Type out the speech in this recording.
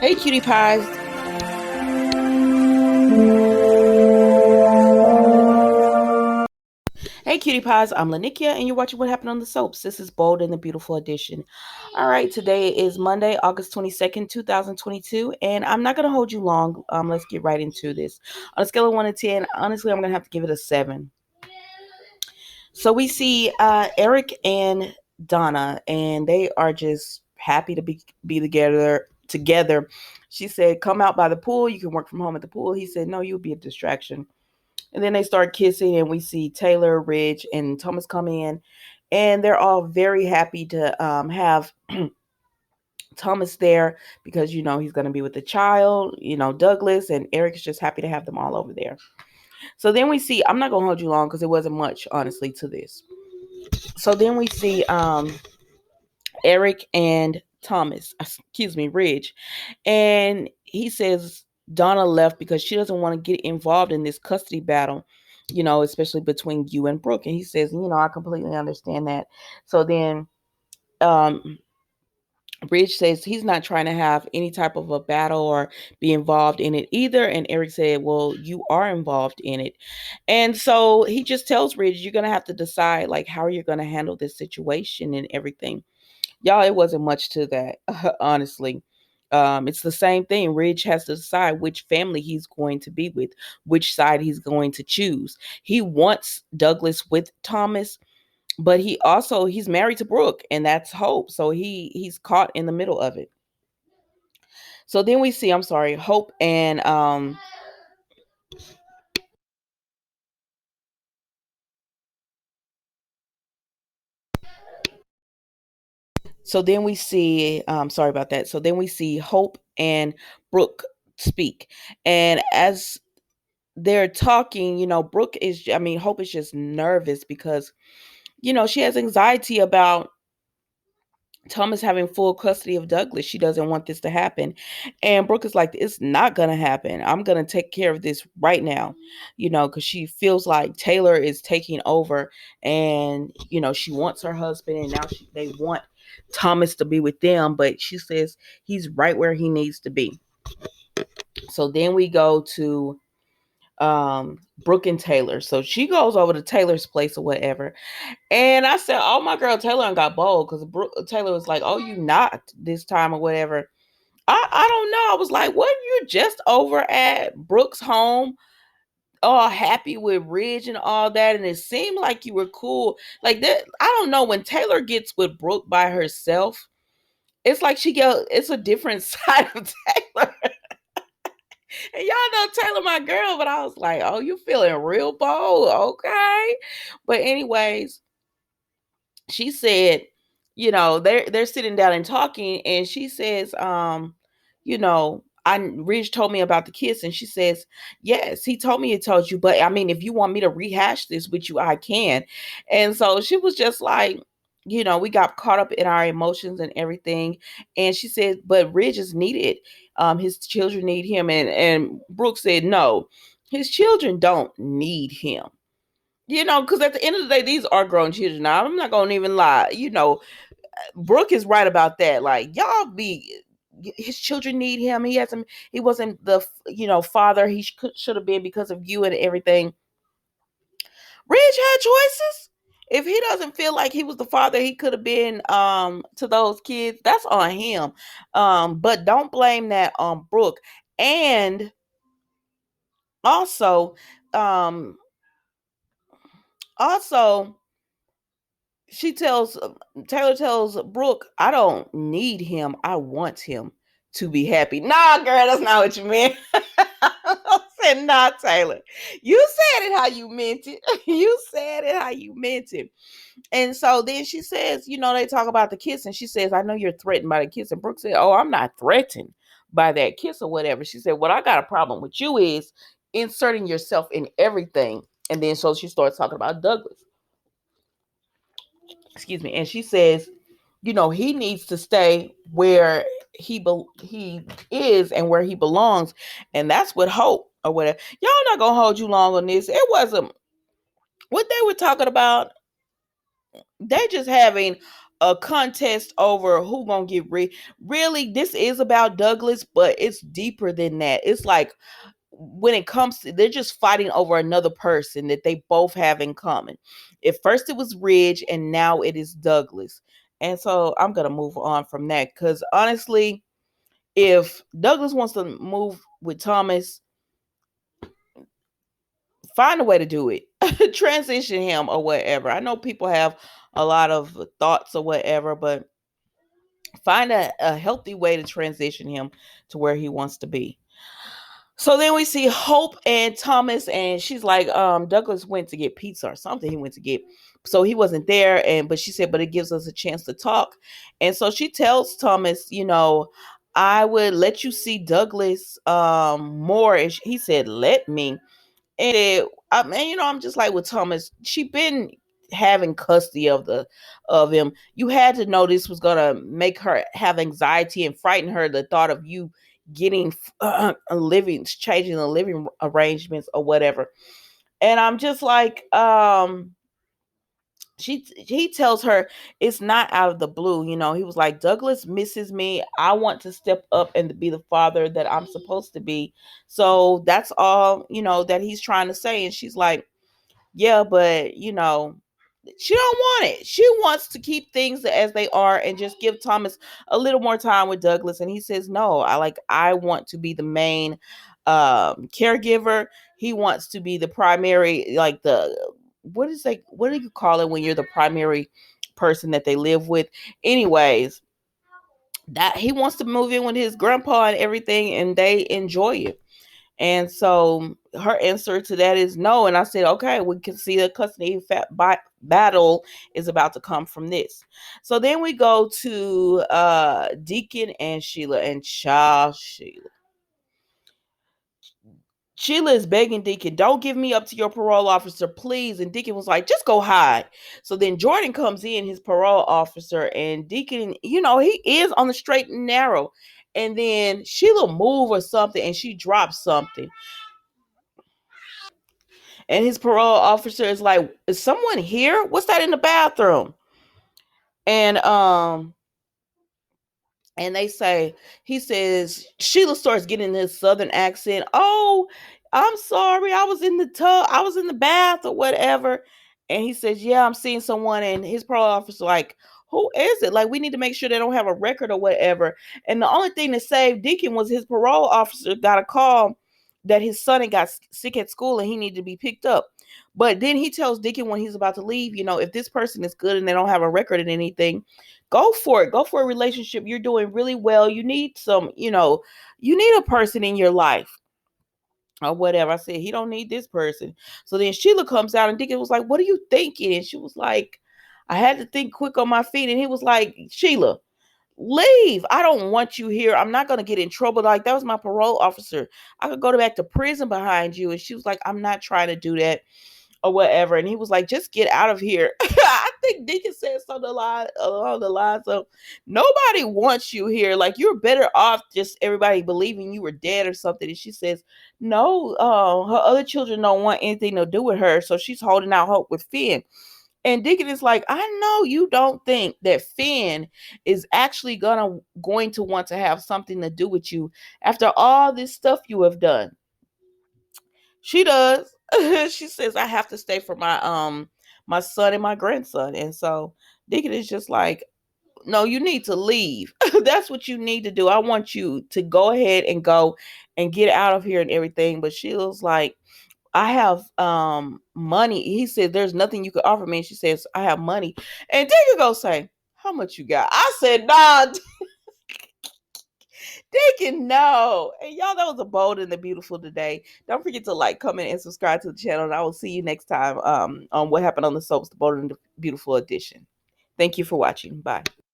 Hey, cutie pies. Hey, cutie pies. I'm Lanikia, and you're watching What Happened on the Soaps. This is Bold and the Beautiful Edition. All right, today is Monday, August 22nd, 2022, and I'm not going to hold you long. Let's get right into this. On a scale of 1 to 10, honestly, I'm going to have to give it a 7. So we see Eric and Donna, and they are just happy to be together. She said, "Come out by the pool. You can work from home at the pool." He said, "No, you'll be a distraction." And then they start kissing, and we see Taylor, Ridge, and Thomas come in, and they're all very happy to have Thomas there because he's going to be with the child, Douglas, and Eric's just happy to have them all over there. So then we see, I'm not going to hold you long because it wasn't much, honestly, to this. So then we see Eric and Thomas, excuse me, Ridge, and he says Donna left because she doesn't want to get involved in this custody battle, especially between you and Brooke. And he says, I completely understand that. So then um Ridge says he's not trying to have any type of a battle or be involved in it either. And Eric said, "Well, you are involved in it." And so he just tells Ridge, "You're going to have to decide, like, how are you going to handle this situation and everything." Y'all, it wasn't much to that, honestly. It's the same thing. Ridge has to decide which family he's going to be with, which side he's going to choose. He wants Douglas with Thomas, but he's married to Brooke, and that's Hope. So he's caught in the middle of it. So then we see, I'm sorry, Hope and so then we see sorry about that. So then we see Hope and Brooke speak. And as they're talking, Hope is just nervous because, she has anxiety about Thomas having full custody of Douglas. She doesn't want this to happen. And Brooke is like, "It's not going to happen. I'm going to take care of this right now," because she feels like Taylor is taking over, and, she wants her husband, and now they want Thomas to be with them, but she says he's right where he needs to be. So then we go to Brooke and Taylor. So she goes over to Taylor's place or whatever. And I said, "Oh, my girl Taylor got bold," because Taylor was like, "Oh, you not this time or whatever." I don't know. I was like, "Wasn't you just over at Brooke's home, all happy with Ridge and all that? And it seemed like you were cool." Like that. I don't know. When Taylor gets with Brooke by herself, it's like it's a different side of Taylor. And y'all know Taylor, my girl, but I was like, "Oh, you feeling real bold, okay?" But anyways, she said, they're sitting down and talking, and she says, I Ridge told me about the kiss, and she says, "Yes, he told me he told you, but I mean, if you want me to rehash this with you, I can." And so she was just like, we got caught up in our emotions and everything. And she said, "But Ridge is needed. His children need him." And Brooke said, "No, his children don't need him." Because at the end of the day, these are grown children. Now, I'm not gonna even lie. Brooke is right about that. Like, y'all be his children need him. He wasn't the father he should have been because of you and everything. Ridge had choices. If he doesn't feel like he was the father he could have been to those kids, that's on him. But don't blame that on Brooke. And also, um, also she tells Taylor tells Brooke, "I don't need him. I want him to be happy." Nah, girl, that's not what you meant. I said, "Nah, Taylor. You said it how you meant it. You said it how you meant it." And so then she says, they talk about the kiss, and she says, "I know you're threatened by the kiss." And Brooke said, "Oh, I'm not threatened by that kiss or whatever." She said, "What I got a problem with you is inserting yourself in everything." And then so she starts talking about Douglas. Excuse me. And she says, he needs to stay where he is and where he belongs, and that's what Hope or whatever. Y'all not gonna hold you long on this. It wasn't what they were talking about. They just having a contest over who gonna get rid. Really, this is about Douglas, but it's deeper than that. It's like when it comes to, they're just fighting over another person that they both have in common. At first it was Ridge, and now it is Douglas. And so I'm gonna move on from that because honestly, if Douglas wants to move with Thomas, find a way to do it. Transition him or whatever. I know people have a lot of thoughts or whatever, but find a healthy way to transition him to where he wants to be. So then we see Hope and Thomas, and she's like, Douglas went to get pizza or something. He went to get, so he wasn't there. And but she said, but it gives us a chance to talk. And so she tells Thomas, I would let you see Douglas more. And he said, let me. And I mean, I'm just like with Thomas. She been having custody of him. You had to know this was gonna make her have anxiety and frighten her. The thought of you getting a living, changing the living arrangements or whatever. And I'm just like, he tells her it's not out of the blue. He was like, Douglas misses me. I want to step up and be the father that I'm supposed to be. So that's all, that he's trying to say. And she's like, yeah, but she don't want it. She wants to keep things as they are and just give Thomas a little more time with Douglas. And he says, no, I want to be the main caregiver. He wants to be the primary, like what do you call it when you're the primary person that they live with? Anyways, that he wants to move in with his grandpa and everything, and they enjoy it. And so her answer to that is no. And I said, okay, we can see the custody battle is about to come from this. So then we go to Deacon and Sheila, and Sheila is begging Deacon, don't give me up to your parole officer, please. And Deacon was like, just go hide. So then Jordan comes in, his parole officer, and Deacon, he is on the straight and narrow. And then Sheila move or something, and she drops something. And his parole officer is like, is someone here? What's that in the bathroom? And they say, he says, Sheila starts getting this southern accent. Oh, I'm sorry, I was in the tub, I was in the bath or whatever. And he says, yeah, I'm seeing someone. And his parole officer like, who is it? Like, we need to make sure they don't have a record or whatever. And the only thing that saved Deacon was his parole officer got a call that his son had got sick at school and he needed to be picked up. But then he tells Deacon when he's about to leave, if this person is good and they don't have a record in anything, go for it. Go for a relationship. You're doing really well. You need you need a person in your life or whatever. I said, he don't need this person. So then Sheila comes out and Deacon was like, what are you thinking? And she was like, I had to think quick on my feet. And he was like, Sheila, leave. I don't want you here. I'm not going to get in trouble. Like, that was my parole officer. I could go back to prison behind you. And she was like, I'm not trying to do that or whatever. And he was like, just get out of here. I think Deacon said something along the lines of, nobody wants you here. Like, you're better off just everybody believing you were dead or something. And she says, no, her other children don't want anything to do with her. So she's holding out hope with Finn. And Deacon is like, I know you don't think that Finn is actually going to want to have something to do with you after all this stuff you have done. She does. She says, I have to stay for my son and my grandson. And so Deacon is just like, no, you need to leave. That's what you need to do. I want you to go ahead and go and get out of here and everything. But Sheila's like, I have money. He said, there's nothing you could offer me. And she says, I have money. And Deacon go say, how much you got? I said, nah, Deacon, no. And y'all, that was a bold and the beautiful today. Don't forget to like, comment, and subscribe to the channel. And I will see you next time on What Happened on the Soaps, the Bold and the Beautiful edition. Thank you for watching. Bye.